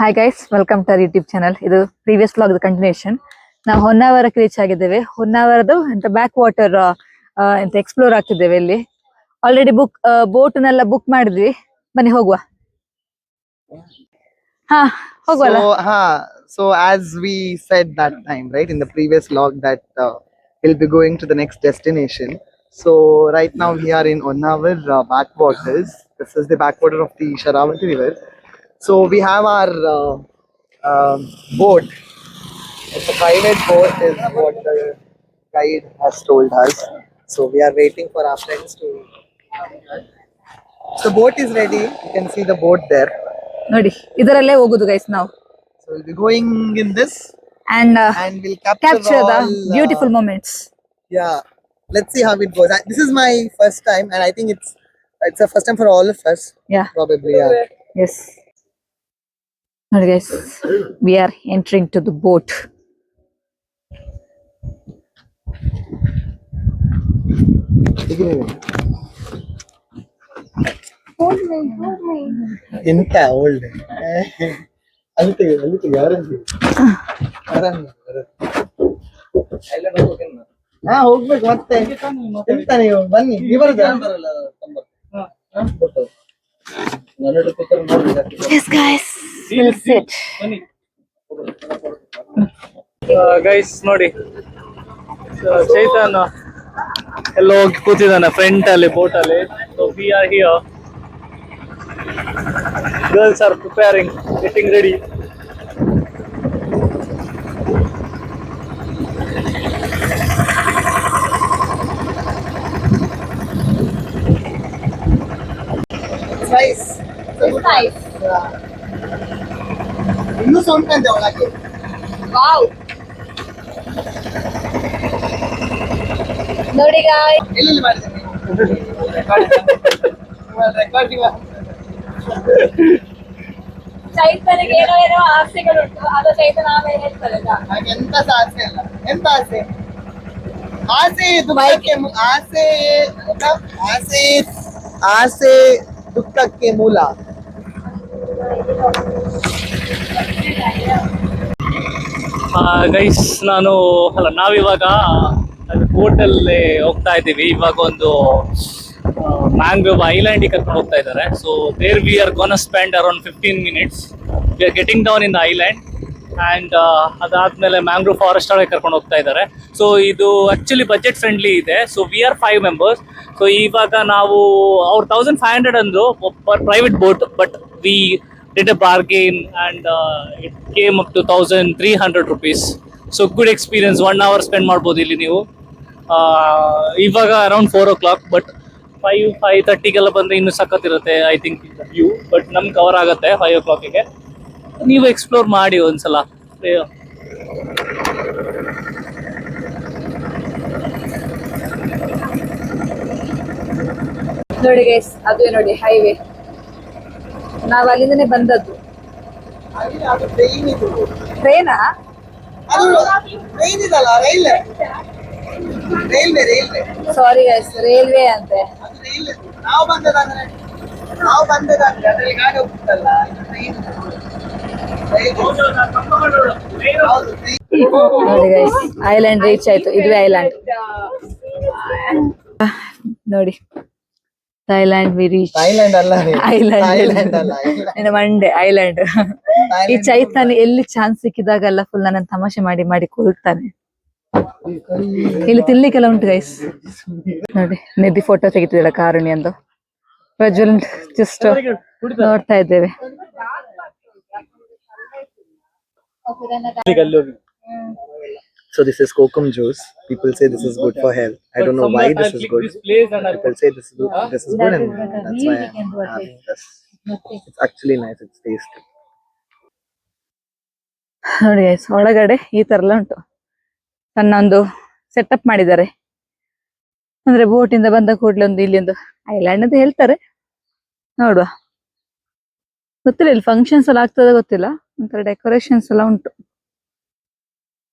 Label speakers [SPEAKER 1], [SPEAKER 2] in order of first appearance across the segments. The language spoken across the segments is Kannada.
[SPEAKER 1] Hi guys, welcome to YouTube channel. ಇದು ಪ್ರೀವಿಯಸ್ ವ್ಲಾಗ್ ಕಂಟಿನ್ಯೂಷನ್. ನಾವು ಹೊನ್ನಾವರಕ್ಕೆ ರೀಚ್ ಆಗಿದ್ದೇವೆ. ಹೊನ್ನಾವರದು ಬ್ಯಾಕ್ ವಾಟರ್ ಎಕ್ಸ್ಪ್ಲೋರ್ ಆಗ್ತಿದ್ದೇವೆ. ಇಲ್ಲಿ ಆಲ್ರೆಡಿ ಬೋಟ್ನೆಲ್ಲ ಬುಕ್ ಮಾಡಿದ್ವಿ. ಬನ್ನಿ ಹೋಗುವ. ಹಾ, ಹೋಗುವಲ್ಲ.
[SPEAKER 2] So as we said that time, right, in the previous vlog that we'll be going to the next destination. So right now we are in Honavar backwaters. This is the backwater of the Sharavati river. So we have our boat. It's a private boat is what the guide has told us. So we are waiting for our friends to. The boat is ready. You can see the boat there.
[SPEAKER 1] ನೋಡಿ, ಇದರಲ್ಲೇ ಹೋಗುದು ಗೈಸ್ ನಾವು.
[SPEAKER 2] So we'll be going in this
[SPEAKER 1] and
[SPEAKER 2] we'll capture
[SPEAKER 1] the
[SPEAKER 2] all,
[SPEAKER 1] beautiful moments.
[SPEAKER 2] Yeah, let's see how it goes. This is my first time, and I think it's a first time for all of us.
[SPEAKER 1] Yeah,
[SPEAKER 2] probably. Yeah.
[SPEAKER 1] Yes. Now guys, we are entering to the boat.
[SPEAKER 2] Hold me. Inta old. Alite yaranji. ಹಾ ಹೋಗ್ಬೇಕು ಮತ್ತೆ ಎಂತ ನೀವು ಬನ್ನಿ
[SPEAKER 1] Yes guys, we'll sit.
[SPEAKER 3] Guys ನೋಡಿ, ಚೈತನ್ ಎಲ್ಲ ಹೋಗಿ ಕೂತಿದ್ದಾನೆ ಫ್ರಂಟ್ ಅಲ್ಲಿ ಬೋಟ್ ಅಲ್ಲಿ. So we are here, girls are preparing, getting ready.
[SPEAKER 2] nice.
[SPEAKER 1] It's nice.
[SPEAKER 2] ಇನ್ನೂ ಸೌಂಡ್ ಕಾಣ್ತೇವೆ ಒಳಗೆ.
[SPEAKER 1] Wow. ನೋಡಿ guys,
[SPEAKER 2] ಎಲ್ಲೆಲ್ಲಿ ಮಾಡಿದ್ದೀರಿ ರೆಕಾರ್ಡಿಂಗ್?
[SPEAKER 1] ಚೈತನ್ಯಗೆ ಏನೋ ಆಸೆಗಳುಂಟು. ಅದು ಚೈತನ್ಯ ಆಮೇಲೆ ಹೇಳ್ತಾರೆ.
[SPEAKER 2] ಹಾಗೆ ಎಂತ ಆಸೆ ಇಲ್ಲ. ಎಂತ ಆಸೆ? ಆಸೆ ದುಃಖಕ್ಕೆ ಆಸೆ ದುಃಖಕ್ಕೆ ಮೂಲ.
[SPEAKER 3] ಗೈಸ್ ನಾವಿವಾಗ ಬೋಟಲ್ಲಿ ಹೋಗ್ತಾ ಇದ್ದೀವಿ. ಇವಾಗ ಒಂದು ಮ್ಯಾಂಗ್ರೋವ್ ಐಲ್ಯಾಂಡ್ ಕರ್ಕೊಂಡು ಹೋಗ್ತಾ ಇದ್ದಾರೆ. So there we are gonna spend around 15 minutes. We are getting down in the island and ಅದಾದ್ಮೇಲೆ ಮ್ಯಾಂಗ್ರೋವ್ ಫಾರೆಸ್ಟ್ ಒಳಗೆ ಕರ್ಕೊಂಡು ಹೋಗ್ತಾ ಇದ್ದಾರೆ. ಸೊ ಇದು ಆ್ಯಕ್ಚುಲಿ ಬಜೆಟ್ ಫ್ರೆಂಡ್ಲಿ ಇದೆ. So we are 5 members. So ಇವಾಗ ನಾವು ಅವ್ರು 1500 ಅಂದರು per private boat, but we did a bargain and it came up to 1300 rupees. So good experience. 1 hour spend ಮಾಡ್ಬೋದು ಇಲ್ಲಿ ನೀವು. ಇವಾಗ ಅರೌಂಡ್ 4 o'clock, ಬಟ್ 5:30ಗೆಲ್ಲ ಬಂದರೆ ಇನ್ನೂ ಸಖತ್ತಿರುತ್ತೆ ಐ ಥಿಂಕ್ ವ್ಯೂ. ಬಟ್ ನಮ್ಗೆ ಕವರ್ ಆಗುತ್ತೆ 5 o'clockಗೆ. ನೀವು ಎಕ್ಸ್ಪ್ಲೋರ್ ಮಾಡಿ ಒಂದ್ಸಲ.
[SPEAKER 1] ನೋಡಿ ಗೈಸ್, ಅದುವೇ ನೋಡಿ ಹೈವೇ. ನಾವು ಅಲ್ಲಿಂದನೇ ಬಂದದ್ದು.
[SPEAKER 2] ಅದು ಟ್ರೈನ್ ಇದು.
[SPEAKER 1] ಟ್ರೈನಾ?
[SPEAKER 2] ಅದು ಟ್ರೈನ್ ಇದಲ್ಲ, ರೈಲ್ವೆ.
[SPEAKER 1] ಸಾರಿ ಗೈಸ್, ರೈಲ್ವೆ ಅಂತೆ.
[SPEAKER 2] ಅದು ರೈಲ್. ನಾವು ಬಂದದಾದ್ರೆ ಅದ್ರಲ್ಲಿ ಗಾಡಿ ಹೋಗ್ತಲ್ಲ, ಇದು ಟ್ರೈನ್.
[SPEAKER 1] ನೋಡಿ ಗೈಸ್, ಐಲ್ಯಾಂಡ್ ರೀಚ್ ಆಯ್ತು. ಇದುವೇ ಐಲ್ಯಾಂಡ್. ನೋಡಿ, ಥೈಲ್ಯಾಂಡ್ ವಿ ರೀಚ್.
[SPEAKER 2] ಥೈಲ್ಯಾಂಡ್ ಅಲ್ಲ,
[SPEAKER 1] ಐಲ್ಯಾಂಡ್ ಮಂಡೆ ಐಲ್ಯಾಂಡ್. ಈ ಚೈತನ್ಯ ಎಲ್ಲಿ ಚಾನ್ಸ್ ಸಿಕ್ಕಿದಾಗೆಲ್ಲ ಫುಲ್ ನನ್ನ ತಮಾಷೆ ಮಾಡಿ ಕೂರ್ತಾನೆ. ಇಲ್ಲಿ ತಿನ್ಲಿಕ್ಕೆಲ್ಲ ಉಂಟು ಗೈಸ್. ನೋಡಿ, ನಿಧಿ ಫೋಟೋ ತೆಗಿತಿದ್ದಾಳೆ ಕಾರುಣಿ ಎಂದು. ಪ್ರಜ್ವಲ್ ಜಸ್ಟ್ ನೋಡ್ತಾ ಇದ್ದೇವೆ.
[SPEAKER 2] So this is kokum juice. People say this is good for health. I don't know why this is good. People say this is good, and that's why I'm having this. It's actually nice. It's tasty.
[SPEAKER 1] ನೋಡಿ ಗೈಸ್, ಒಳಗಡೆ ಈ ತರ ಎಲ್ಲ ಉಂಟು. ಸಣ್ಣ ಒಂದು ಸೆಟಪ್ ಮಾಡಿದ್ದಾರೆ. ಅಂದ್ರೆ ಬೋಟ್ ಇಂದ ಬಂದ ಕೂಡಲೇ ಒಂದು ಇಲ್ಲಿ ಒಂದು ಐಲ್ಯಾಂಡ್ ಅಂತ ಹೇಳ್ತಾರೆ. ನೋಡುವ, ಗೊತ್ತಿಲ್ಲ ಇಲ್ಲಿ ಫಂಕ್ಷನ್ಸ್ ಎಲ್ಲ ಆಗ್ತದೆ ಗೊತ್ತಿಲ್ಲ. ಒಂಥರ ಡೆಕೋರೇಷನ್ಸ್ ಎಲ್ಲ ಉಂಟು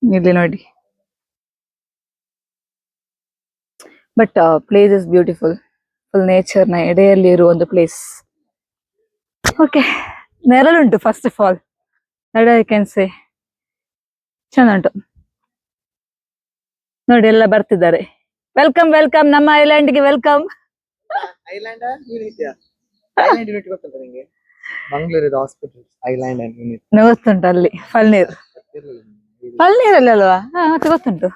[SPEAKER 1] ಇಲ್ಲಿ ನೋಡಿ. But place is beautiful. Full nature ನ ಎಡೆಯಲ್ಲಿ ಇರುವ ಒಂದು ಪ್ಲೇಸ್. ಓಕೆ, ನೆರಳುಂಟು first of all. that I can say. ಚೆಂದ ಉಂಟು ನೋಡಿ, ಎಲ್ಲ ಬರ್ತಿದ್ದಾರೆ. ವೆಲ್ಕಮ್ ವೆಲ್ಕಮ್, ನಮ್ಮ ಐಲ್ಯಾಂಡ್ಗೆ welcome.
[SPEAKER 2] Island unit island unit ಗೊತ್ತಲ್ಲ ನಿಂಗೆ? ಮಂಗಳೂರಿದ ಹಾಸ್ಪಿಟಲ್ ಐಲ್ಯಾಂಡ್ ಅಂಡ್ ಯೂನಿಟ್
[SPEAKER 1] ಗೊತ್ತುಂಟು, ಅಲ್ಲಿ ಫಲ್ನೀರ್ ಫಲ್ನೀರಲ್ಲಿ ಅಲ್ವಾ? ಮತ್ತೆ ಗೊತ್ತುಂಟು.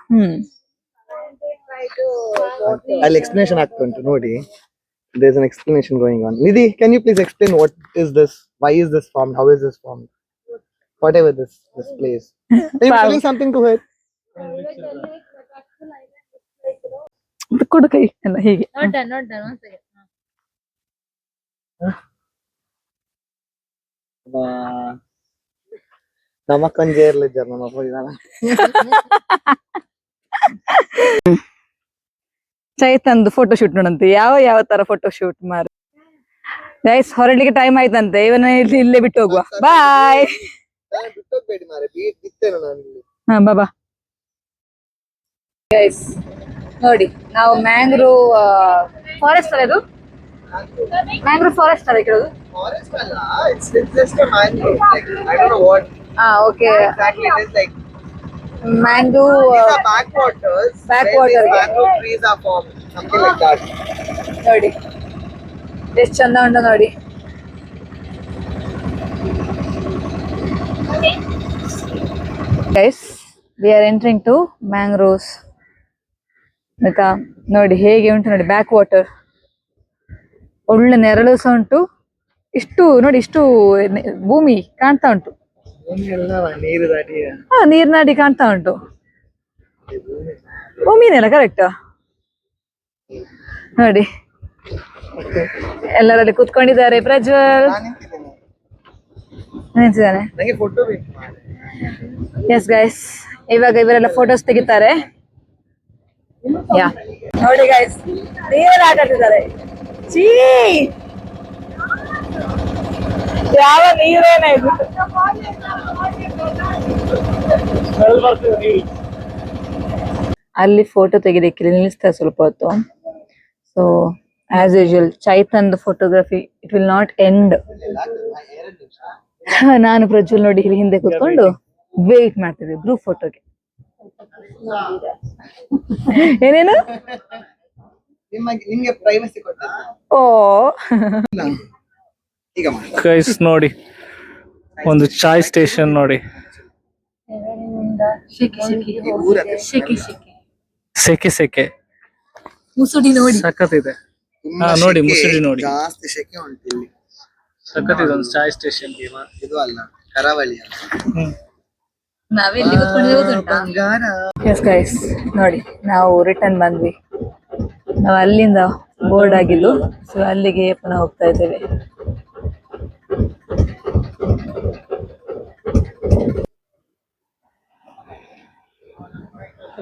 [SPEAKER 2] ಅಲ್ಲಿ ಎಕ್ಸ್ಪ್ಲನೇಷನ್ ಆಗ್ತಾ ಉಂಟು ನೋಡಿ. There's an explanation going on. Nidhi, can you please explain what is this? Why is this formed? How is this formed? Whatever this place. Are you telling something to her?
[SPEAKER 1] ಕೊಡು ಕೈ ಎಲ್ಲ ಹೀಗೆ.
[SPEAKER 2] ನಮಕ್ಕೊಂದು ಜೇರ್ಲಿದ್ದಾರೆ ನಮ್ಮ ಹೋಗಿದಾನ.
[SPEAKER 1] ಚೈತನ್ದು ಫೋಟೋ ಶೂಟ್ ನೋಡಂತೆ, ಯಾವ ತರ ಫೋಟೋ ಶೂಟ್ ಮಾರು. ಗೈಸ್, ಹೊರಡ್ಲಿಕ್ಕೆ ಟೈಮ್ ಆಯ್ತಂತೆ. ಇವನ್ನ ಇಲ್ಲೇ ಬಿಟ್ಟು ಹೋಗುವ. ಬಾಯ್.
[SPEAKER 2] ಬಿಟ್ಟೋಗ್ಬೇಡಿ ಮಾರೆ, ಬಿತ್ತೇನೆ ನಾನು ಇಲ್ಲಿ.
[SPEAKER 1] ಹಾ, ಬಾಬಾ. ಗೈಸ್ ನೋಡಿ, ನಾವು ಮ್ಯಾಂಗ್ರೋವ್ ಫಾರೆಸ್ಟ್ ಅಲ್ಲ, ಇದು ಮ್ಯಾಂಗ್ರೋವ್ ಫಾರೆಸ್ಟ್ ಅಲ್ಲ ಕೇಳೋದು.
[SPEAKER 2] Forest ಅಲ್ಲ, it's just a mangrove. Like, I don't know what
[SPEAKER 1] okay,
[SPEAKER 2] exactly it is like.
[SPEAKER 1] Mangrove
[SPEAKER 2] These are backwaters.
[SPEAKER 1] Backwater,
[SPEAKER 2] Where these
[SPEAKER 1] yeah.
[SPEAKER 2] mangrove trees are formed. Something like that.
[SPEAKER 1] ನೋಡಿ ಎಷ್ಟು ಚಂದ ಉಂಟು ನೋಡಿ. Guys, we are entering to mangroves. ಆಯ್ತಾ, ನೋಡಿ ಹೇಗೆ ಉಂಟು ನೋಡಿ, ಬ್ಯಾಕ್ ವಾಟರ್. ಒಳ್ಳೆ ನೆರಳು ಸಹ ಉಂಟು. ಇಷ್ಟು ನೋಡಿ, ಇಷ್ಟು ಭೂಮಿ ಕಾಣ್ತಾ ಉಂಟು.
[SPEAKER 2] ನೀರು ದಾಟಿ
[SPEAKER 1] ಹಾ, ನೀರ್ನಾಡಿ ಕಾಣ್ತಾ ಉಂಟು. ಭೂಮಿನೆಲ್ಲ ಕರೆಕ್ಟ್ ನೋಡಿ. ಎಲ್ಲರಲ್ಲಿ ಕೂತ್ಕೊಂಡಿದ್ದಾರೆ. ಪ್ರಜ್ವಲ್ ನಿಂತಿದ್ದಾನೆ.
[SPEAKER 2] ನನಗೆ ಫೋಟೋ ಬೇಕು.
[SPEAKER 1] ಎಸ್ ಗೈಸ್, ಇವಾಗ ಇವರೆಲ್ಲ ಫೋಟೋಸ್ ತೆಗಿತಾರೆ. ಯಾ ನೋಡಿ ಗೈಸ್, ನೀರಲ್ಲಿ ಆಟ ಆಡ್ತಿದ್ದಾರೆ. ಚೀ, ಯಾವ ನೀರೇನ ಇದು? ಅಲ್ಲಿ ಫೋಟೋ ತೆಗಿಲಿಕ್ಕೆ ನಿಲ್ಲಿಸ್ತಾರೆ ಸ್ವಲ್ಪ ಹೊತ್ತು. ಸೊ ಆಸ್ ಯೂಶುವಲ್, ಚೈತನ್ದು photography it will not end. ನಾನು ಪ್ರಜ್ವಲ್ ನೋಡಿ ಇಲ್ಲಿ ಹಿಂದೆ ಕೂತ್ಕೊಂಡು ವೇಟ್ ಮಾಡ್ತಿದ್ವಿ ಗ್ರೂಪ್ ಫೋಟೋಗೆ. ಏನೇನು
[SPEAKER 2] ನಿಮ್ಗೆ ಪ್ರೈವಸಿ ಕೊಟ್ಟ.
[SPEAKER 1] ಓ,
[SPEAKER 2] ಈಗ
[SPEAKER 3] ಗೈಸ್ ನೋಡಿ, ಒಂದು ಚಾಯ್ ಸ್ಟೇಷನ್ ನೋಡಿ. ಸೆಕೆ
[SPEAKER 1] ಮುಸುಡಿ ನೋಡಿ,
[SPEAKER 3] ಸಖತ್ತಿದೆ. ಹಾ ನೋಡಿ, ಮುಸುಡಿ ನೋಡಿ,
[SPEAKER 2] ಜಾಸ್ತಿ ಶೆಕೆ ಉಂಟು ಇಲ್ಲಿ.
[SPEAKER 3] ಸಖತ್ತಿದೆ ಒಂದು ಚಾಯ್ ಸ್ಟೇಷನ್.
[SPEAKER 2] ಇದು ಅಲ್ಲ, ಕರಾವಳಿ ಅಲ್ಲ.
[SPEAKER 1] ನಾವೆಲ್ಲಿ ಎಸ್ ಗೈಸ್ ನೋಡಿ, ನಾವು ರಿಟರ್ನ್ ಬಂದ್ವಿ. ನಾವು ಅಲ್ಲಿಂದ ಬೋರ್ಡ್ ಆಗಿದ್ದು, ಸೊ ಅಲ್ಲಿಗೆ ಪುನಃ ಹೋಗ್ತಾ ಇದ್ದೇವೆ.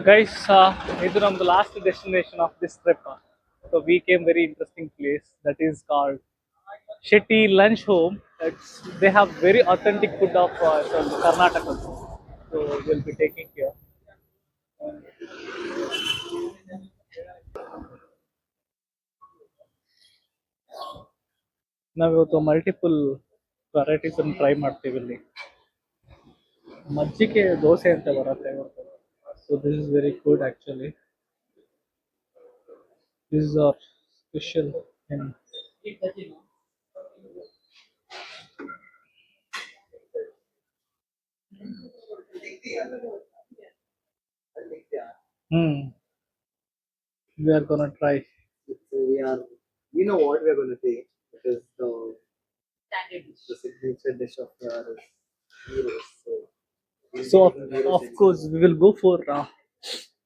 [SPEAKER 3] ಗೈಸ್, ಇದು ನಮ್ದು last destination of this trip. So we came very interesting place that is called Shetty Lunch Home. They have very authentic food of Karnataka. So we'll be taking here. ನಾವಿವತ್ತು ಮಲ್ಟಿಪಲ್ ವೆರೈಟೀಸ್ ಅನ್ನು ಟ್ರೈ ಮಾಡ್ತೀವಿ. ಇಲ್ಲಿ ಮಜ್ಜಿಗೆ ದೋಸೆ ಅಂತ ಬರುತ್ತೆ ಇವತ್ತು. So this is very good actually. This is our special. We are gonna try.
[SPEAKER 2] So we know what we are going to take, because the signature dish of ours is gyros.
[SPEAKER 3] So of course we will go for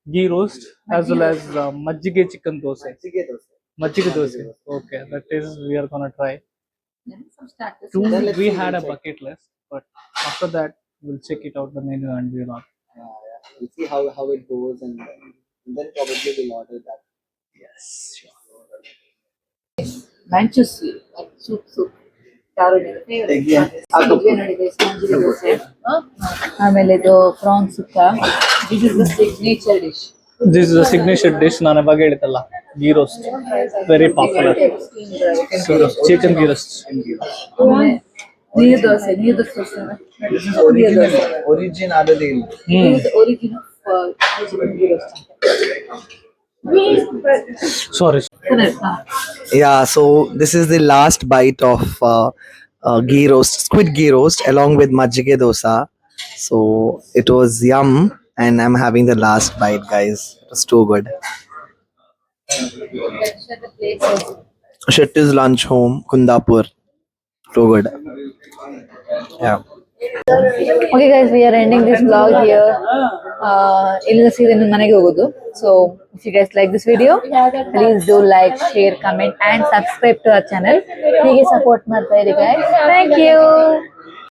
[SPEAKER 3] ghee roast as well as majjige chicken dosa. Majjige dosa. Okay, that is we are gonna try. Two, we had a bucket list, but after that we'll check it out the menu and we'll order.
[SPEAKER 2] We'll see how it goes, and then probably we'll order that.
[SPEAKER 3] Yes, sure.
[SPEAKER 1] ಮಂಚೂಸಿ ಸೂಪ್ ಆಮೇಲೆ ಇದು prawn sukka. This is the signature dish.
[SPEAKER 3] This is a signature dish. ನಾನು ಅವಾಗ ಹೇಳಿದ್ದಲ್ಲ, ghee roast, very popular. So chicken ghee roast.
[SPEAKER 1] ನೀರು dosa
[SPEAKER 2] This is originality.
[SPEAKER 3] Sorry.
[SPEAKER 2] Yeah, so this is the last bite of ghee roast, squid ghee roast, along with majjige dosa. So it was yum, and I'm having the last bite, guys. It was too good. Shetty's lunch home, Kundapur. Too good. Yeah.
[SPEAKER 1] Okay guys, we are ending this blog here. ಇಲ್ಲಿಂದ ಸೀದಾ ನಿಮ್ಮ ಮನೆಗೆ ಹೋಗೋದು. So if you guys like this video, please do like, share, comment and subscribe to our channel. ಹೀಗೆ ಸಪೋರ್ಟ್ ಮಾಡ್ತಾ ಇರಿ ಗೈಸ್. Thank you.